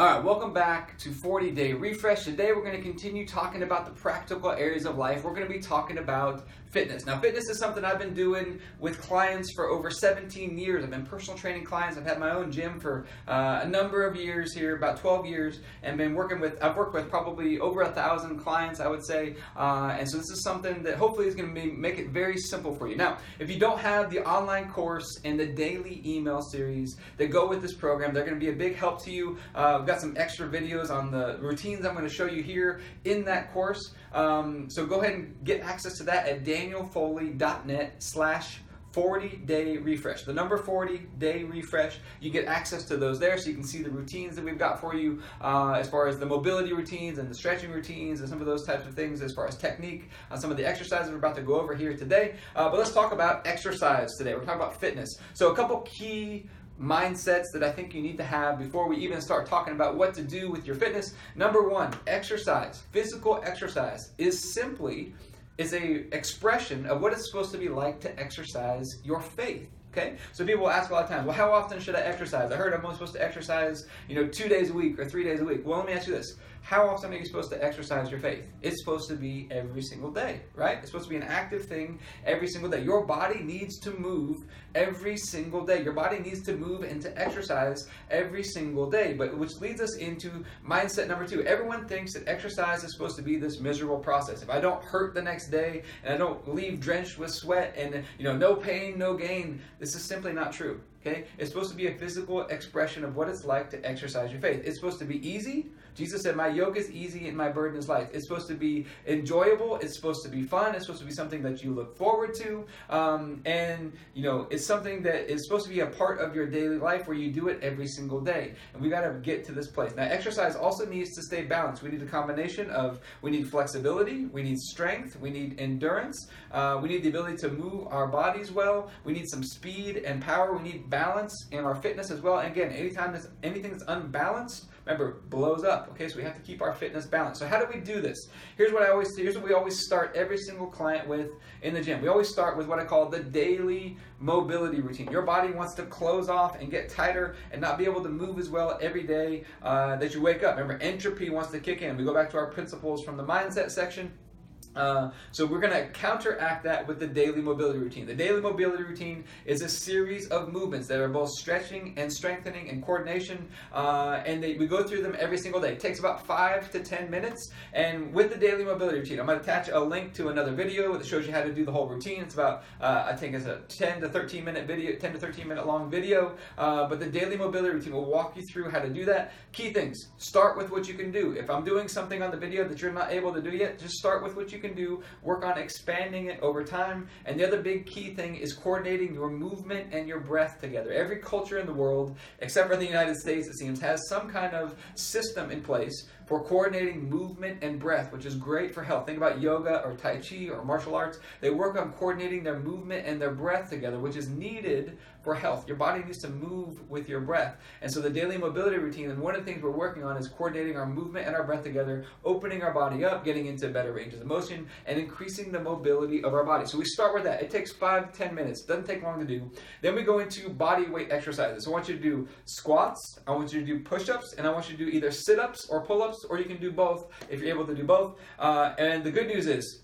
All right, welcome back to 40 Day Refresh. Today we're going to continue talking about the practical areas of life. We're going to be talking about fitness. Now, fitness is something I've been doing with clients for over 17 years. I've been personal training clients. I've had my own gym for a number of years here, about 12 years, and I've worked with probably over 1,000 clients, I would say. And so this is something that hopefully is going to make it very simple for you. Now, if you don't have the online course and the daily email series that go with this program, they're going to be a big help to you. We've got some extra videos on the routines I'm going to show you here in that course. So go ahead and get access to that at danielfoley.net/40-day refresh. The number 40-day refresh. You get access to those there so you can see the routines that we've got for you as far as the mobility routines and the stretching routines and some of those types of things as far as technique, some of the exercises we're about to go over here today. But let's talk about exercise today. We're talking about fitness. So a couple key mindsets that I think you need to have before we even start talking about what to do with your fitness. Number one, exercise. Physical exercise is a expression of what it's supposed to be like to exercise your faith. Okay, so people will ask a lot of times, well, how often should I exercise? I heard I'm only supposed to exercise, 2 days a week or 3 days a week. Well, let me ask you this. How often are you supposed to exercise your faith? It's supposed to be every single day, right? It's supposed to be an active thing every single day. Your body needs to move every single day. Your body needs to move and to exercise every single day, which leads us into mindset number two. Everyone thinks that exercise is supposed to be this miserable process. If I don't hurt the next day and I don't leave drenched with sweat and no pain, no gain, this is simply not true. Okay? It's supposed to be a physical expression of what it's like to exercise your faith. It's supposed to be easy. Jesus said, my yoke is easy and my burden is light. It's supposed to be enjoyable. It's supposed to be fun. It's supposed to be something that you look forward to. It's something that is supposed to be a part of your daily life where you do it every single day. And we got to get to this place. Now, exercise also needs to stay balanced. We need a combination of, we need flexibility, we need strength, we need endurance, we need the ability to move our bodies well, we need some speed and power, we need balance in our fitness as well. And again, anything that's unbalanced, remember, blows up. Okay, so we have to keep our fitness balanced. So how do we do this? Here's what we always start every single client with in the gym. We always start with what I call the daily mobility routine. Your body wants to close off and get tighter and not be able to move as well every day that you wake up. Remember, entropy wants to kick in. We go back to our principles from the mindset section. So we're going to counteract that with the daily mobility routine. The daily mobility routine is a series of movements that are both stretching and strengthening and coordination, and we go through them every single day. It takes about 5 to 10 minutes, and with the daily mobility routine, I'm going to attach a link to another video that shows you how to do the whole routine. It's about, I think it's a 10 to 13 minute video, 10 to 13 minute long video, but the daily mobility routine will walk you through how to do that. Key things: start with what you can do. If I'm doing something on the video that you're not able to do yet, just start with what you can do, work on expanding it over time. And the other big key thing is coordinating your movement and your breath together. Every culture in the world, except for the United States, it seems, has some kind of system in place for coordinating movement and breath, which is great for health. Think about yoga or Tai Chi or martial arts. They work on coordinating their movement and their breath together, which is needed for health. Your body needs to move with your breath. And so the daily mobility routine, and one of the things we're working on is coordinating our movement and our breath together, opening our body up, getting into better ranges of motion, and increasing the mobility of our body. So we start with that. It takes 5 to 10 minutes. Doesn't take long to do. Then we go into body weight exercises. So I want you to do squats, I want you to do push-ups, and I want you to do either sit-ups or pull-ups, or you can do both if you're able to do both. And the good news is,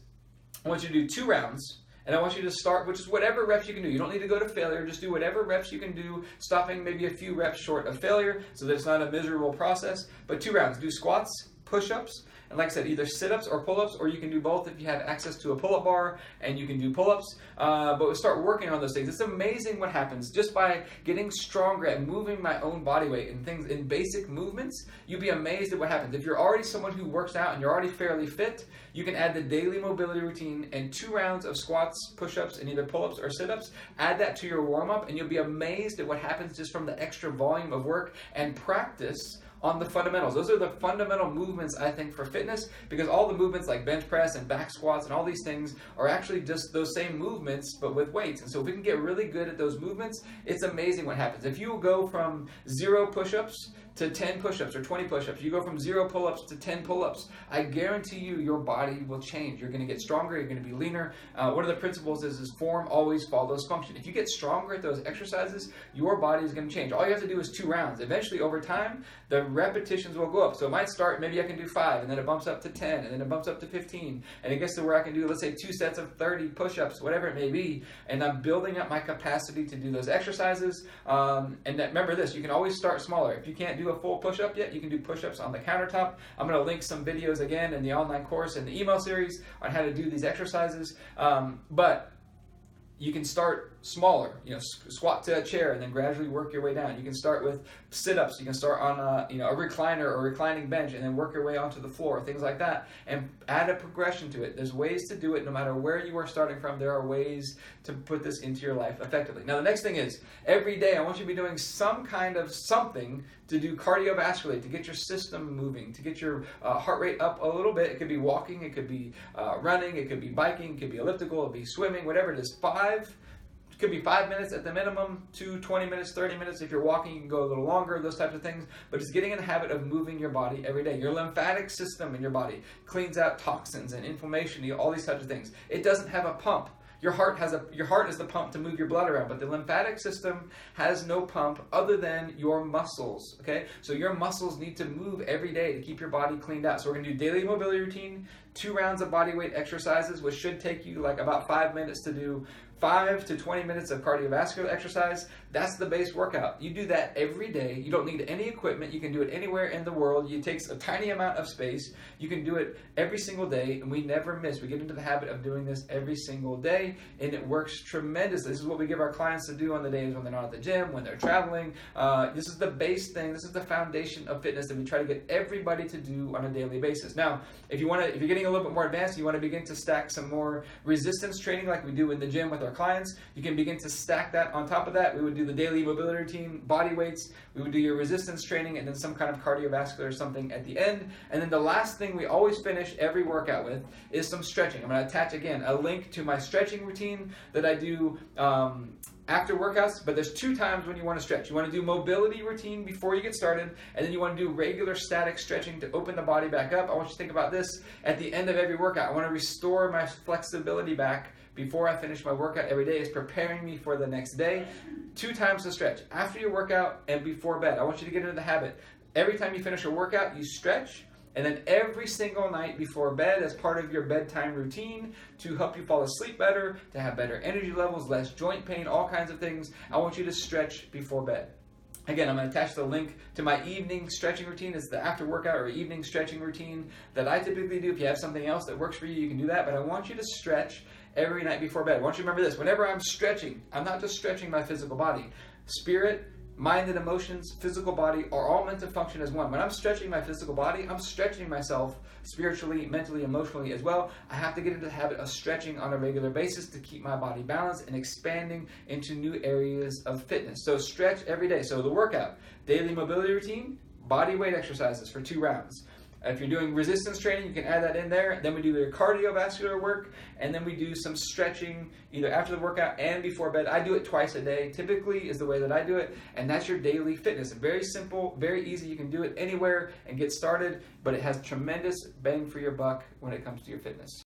I want you to do 2 rounds. And I want you to start with just whatever reps you can do. You don't need to go to failure. Just do whatever reps you can do, stopping maybe a few reps short of failure so that it's not a miserable process. But 2 rounds. Do squats, push-ups, and like I said, either sit-ups or pull-ups, or you can do both if you have access to a pull-up bar and you can do pull-ups. But we'll start working on those things. It's amazing what happens just by getting stronger at moving my own body weight and things in basic movements. You'd be amazed at what happens. If you're already someone who works out and you're already fairly fit, you can add the daily mobility routine and 2 rounds of squats, push-ups, and either pull-ups or sit-ups. Add that to your warm-up, and you'll be amazed at what happens just from the extra volume of work and practice on the fundamentals. Those are the fundamental movements, I think, for fitness, because all the movements like bench press and back squats and all these things are actually just those same movements, but with weights. And so if we can get really good at those movements, it's amazing what happens. If you go from 0 push-ups to 10 push-ups or 20 push-ups. You go from 0 pull-ups to 10 pull-ups. I guarantee you, your body will change. You're going to get stronger. You're going to be leaner. One of the principles is form always follows function. If you get stronger at those exercises, your body is going to change. All you have to do is 2 rounds. Eventually, over time, the repetitions will go up. So it might start, maybe I can do 5, and then it bumps up to 10, and then it bumps up to 15, and it gets to where I can do, let's say, 2 sets of 30 push-ups, whatever it may be, and I'm building up my capacity to do those exercises. Remember this, you can always start smaller. If you can't do a full push-up yet, you can do push-ups on the countertop. I'm going to link some videos again in the online course and the email series on how to do these exercises. But you can start smaller, squat to a chair and then gradually work your way down. You can start with sit-ups. You can start on a recliner or reclining bench and then work your way onto the floor, things like that, and add a progression to it. There's ways to do it no matter where you are starting from. There are ways to put this into your life effectively. Now, the next thing is every day I want you to be doing some kind of something to do cardiovascularly, to get your system moving, to get your heart rate up a little bit. It could be walking, it could be running, it could be biking, it could be elliptical, it could be swimming, whatever it is. It could be 5 minutes at the minimum, 20 minutes, 30 minutes. If you're walking, you can go a little longer, those types of things. But just getting in the habit of moving your body every day. Your lymphatic system in your body cleans out toxins and inflammation, all these types of things. It doesn't have a pump. Your heart is the pump to move your blood around, but the lymphatic system has no pump other than your muscles, okay? So your muscles need to move every day to keep your body cleaned out. So we're gonna do daily mobility routine, 2 rounds of body weight exercises, which should take you like about 5 minutes to do, 5 to 20 minutes of cardiovascular exercise. That's the base workout. You do that every day. You don't need any equipment. You can do it anywhere in the world. It takes a tiny amount of space. You can do it every single day, and we never miss. We get into the habit of doing this every single day, and it works tremendously. This is what we give our clients to do on the days when they're not at the gym, when they're traveling. This is the base thing. This is the foundation of fitness that we try to get everybody to do on a daily basis. Now, if you're getting a little bit more advanced, you want to begin to stack some more resistance training like we do in the gym with our clients, you can begin to stack that on top of that. We would do the daily mobility routine, body weights, we would do your resistance training, and then some kind of cardiovascular something at the end. And then the last thing we always finish every workout with is some stretching. I'm going to attach, again, a link to my stretching routine that I do after workouts, but there's 2 times when you want to stretch. You want to do mobility routine before you get started, and then you want to do regular static stretching to open the body back up. I want you to think about this at the end of every workout. I want to restore my flexibility back before I finish my workout every day. Is preparing me for the next day. 2 times to stretch, after your workout and before bed. I want you to get into the habit. Every time you finish a workout, you stretch. And then every single night before bed, as part of your bedtime routine, to help you fall asleep better, to have better energy levels, less joint pain, all kinds of things, I want you to stretch before bed. Again, I'm going to attach the link to my evening stretching routine. It's the after workout or evening stretching routine that I typically do. If you have something else that works for you, you can do that. But I want you to stretch every night before bed. I want you to remember this. Whenever I'm stretching, I'm not just stretching my physical body. Spirit, mind and emotions, physical body are all meant to function as one. When I'm stretching my physical body, I'm stretching myself spiritually, mentally, emotionally as well. I have to get into the habit of stretching on a regular basis to keep my body balanced and expanding into new areas of fitness. So stretch every day. So the workout, daily mobility routine, body weight exercises for 2 rounds. If you're doing resistance training, you can add that in there. Then we do your cardiovascular work, and then we do some stretching either after the workout and before bed. I do it twice a day, typically is the way that I do it, and that's your daily fitness. Very simple, very easy. You can do it anywhere and get started, but it has tremendous bang for your buck when it comes to your fitness.